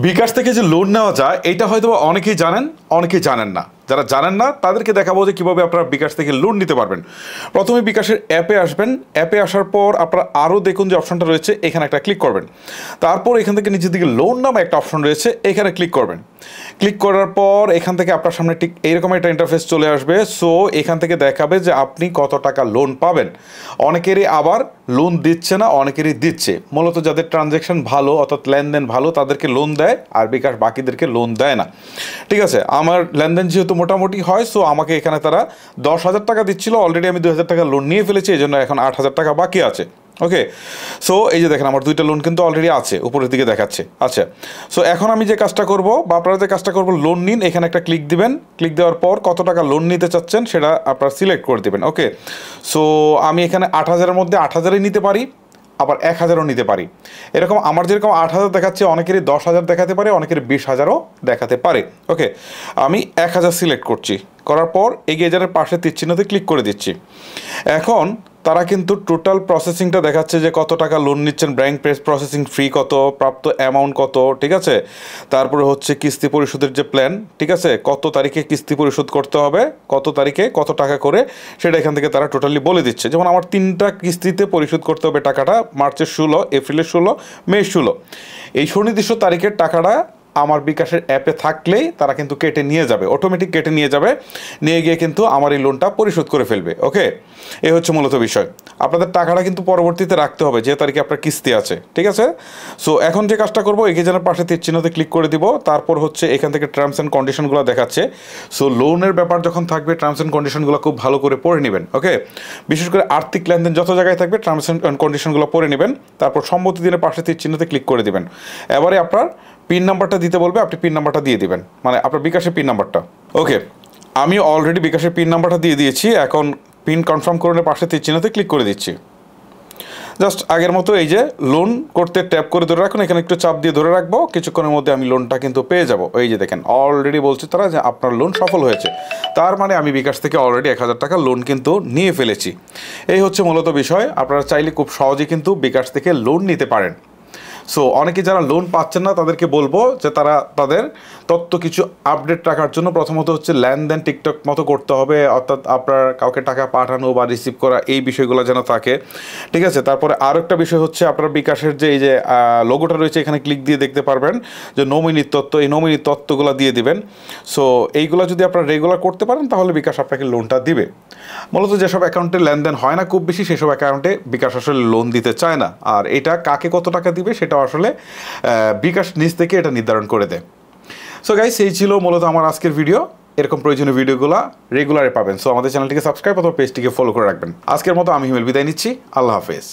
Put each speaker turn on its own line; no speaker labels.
বিকাশ থেকে যে লোন নেওয়া যায় এটা হয়তো অনেকেই জানেন, অনেকেই জানেন না। যারা জানেন না তাদেরকে দেখাবো যে কীভাবে আপনারা বিকাশ থেকে লোন নিতে পারবেন। প্রথমে বিকাশের অ্যাপে আসবেন। অ্যাপে আসার পর আপনারা আরও দেখুন যে অপশনটা রয়েছে, এখানে একটা ক্লিক করবেন। তারপর এখান থেকে নিচের দিকে লোন নামে একটা অপশন রয়েছে, এখানে ক্লিক করবেন। ক্লিক করার পর এখান থেকে আপনার সামনে ঠিক এইরকম একটা ইন্টারফেস চলে আসবে। সো এখান থেকে দেখাবে যে আপনি কত টাকা লোন পাবেন। অনেকেরই আবার লোন দিচ্ছে না, অনেকেরই দিচ্ছে। মূলত যাদের ট্রানজ্যাকশন ভালো অর্থাৎ লেনদেন ভালো তাদেরকে লোন দেয়, আর বিকাশ বাকিদেরকে লোন দেয় না। ঠিক আছে, আমার লেনদেন যেহেতু মোটামুটি হয়, সো আমাকে এখানে তারা 10,000 টাকা দিচ্ছিল, অলরেডি আমি 2,000 টাকা লোন নিয়ে ফেলেছি, এই জন্য এখন 8,000 টাকা বাকি আছে। ওকে, সো এই যে দেখেন আমার 2টা লোন কিন্তু অলরেডি আছে, উপরের দিকে দেখাচ্ছে। আচ্ছা, সো এখন আমি যে কাজটা করব বা আপনারা যে কাজটা করবো, লোন নিন, এখানে একটা ক্লিক দিবেন। ক্লিক দেওয়ার পর কত টাকা লোন নিতে চাচ্ছেন সেটা আপনারা সিলেক্ট করে দেবেন। ওকে, সো আমি এখানে 8,000-এর মধ্যে 8,000-ই নিতে পারি, আবার 1,000-ও নিতে পারি। এরকম আমার যেরকম 8,000 দেখাচ্ছে, অনেকেরই 10,000 দেখাতে পারে, অনেকের 20,000-ও দেখাতে পারে। ওকে, আমি 1,000 সিলেক্ট করছি। করার পর এগিয়ে যাওয়ার পাশে তীর চিহ্নতে ক্লিক করে দিচ্ছি। এখন তারা কিন্তু টোটাল প্রসেসিংটা দেখাচ্ছে যে কত টাকা লোন নিচ্ছেন, ব্যাংক প্রসেসিং ফি কত, প্রাপ্ত অ্যামাউন্ট কত, ঠিক আছে। তারপরে হচ্ছে কিস্তি পরিশোধের যে প্ল্যান, ঠিক আছে, কত তারিখে কিস্তি পরিশোধ করতে হবে, কত তারিখে কত টাকা করে, সেটা এখান থেকে তারা টোটালি বলে দিচ্ছে। যেমন আমার 3টা কিস্তিতে পরিশোধ করতে হবে টাকাটা, মার্চের 16, এপ্রিলের 16, মে 16। এই সুনির্দিষ্ট তারিখের টাকাটা আমার বিকাশের অ্যাপে থাকলেই তারা কিন্তু কেটে নিয়ে যাবে, অটোমেটিক কেটে নিয়ে যাবে, নিয়ে গিয়ে কিন্তু আমার এই লোনটা পরিশোধ করে ফেলবে। ওকে, এই হচ্ছে মূলত বিষয়। আপনাদের টাকাটা কিন্তু পরবর্তীতে রাখতে হবে যে তারিখে আপনার কিস্তি আছে, ঠিক আছে। সো এখন যে কাজটা করবো, এগিয়ে যাওয়ার পাশে তীর চিহ্নতে ক্লিক করে দিব। তারপর হচ্ছে এখান থেকে টার্মস অ্যান্ড কন্ডিশনগুলো দেখাচ্ছে। সো লোনের ব্যাপার যখন থাকবে, টার্মস অ্যান্ড কন্ডিশনগুলো খুব ভালো করে পড়ে নেবেন। ওকে, বিশেষ করে আর্থিক লেনদেন যত জায়গায় থাকবে টার্মস অ্যান্ড কন্ডিশনগুলো পড়ে নেবেন। তারপর সম্মতি দিনের পাশে তীর চিহ্নতে ক্লিক করে দিবেন। এবারে আপনার পিন নাম্বারটা দিতে বলবে, আপনি পিন নাম্বারটা দিয়ে দিবেন, মানে আপনার বিকাশের পিন নাম্বারটা। ওকে, আমি অলরেডি বিকাশের পিন নাম্বারটা দিয়ে দিয়েছি। এখন পিন কনফার্ম করে পাশে তীর চিহ্নতে ক্লিক করে দিচ্ছি। জাস্ট আগের মতো এই যে লোন করতে ট্যাপ করে ধরে রাখুন, এখানে একটু চাপ দিয়ে ধরে রাখবো, কিছুক্ষণের মধ্যে আমি লোনটা কিন্তু পেয়ে যাব। এই যে দেখেন অলরেডি বলছে তারা যে আপনার লোন সফল হয়েছে, তার মানে আমি বিকাশ থেকে অলরেডি 1,000 টাকা লোন কিন্তু নিয়ে ফেলেছি। এই হচ্ছে মূলত বিষয়। আপনারা চাইলে খুব সহজেই কিন্তু বিকাশ থেকে লোন নিতে পারেন। সো অনেকে যারা লোন পাচ্ছেন না তাদেরকে বলবো যে তারা তাদের তথ্য কিছু আপডেট রাখার জন্য প্রথমত হচ্ছে লেনদেন টিকটক মতো করতে হবে, অর্থাৎ আপনার কাউকে টাকা পাঠানো বা রিসিভ করা এই বিষয়গুলো যেন থাকে, ঠিক আছে। তারপরে আরও একটা বিষয় হচ্ছে আপনার বিকাশের যে এই যে লোগোটা রয়েছে, এখানে ক্লিক দিয়ে দেখতে পারবেন যে নমিনির তথ্য, এই নমিনির তথ্যগুলো দিয়ে দিবেন। সো এইগুলো যদি আপনারা রেগুলার করতে পারেন তাহলে বিকাশ আপনাকে লোনটা দিবে। মূলত যেসব অ্যাকাউন্টে লেনদেন হয় না খুব বেশি, সেসব অ্যাকাউন্টে বিকাশ আসলে লোন দিতে চায় না। আর এটা কাকে কত টাকা দিবে সেটা আসলে বিকাশ নিজ থেকে এটা নির্ধারণ করে দেয়। সো গাইস, এই ছিল মূলত আমার আজকের ভিডিও। এরকম প্রয়োজনীয় ভিডিওগুলো রেগুলারে পাবেন। সো আমাদের চ্যানেলটিকে সাবস্ক্রাইব অথবা পেজটিকে ফলো করে রাখবেন। আজকের মতো আমি হিমেল বিদায় নিচ্ছি। আল্লাহ হাফেজ।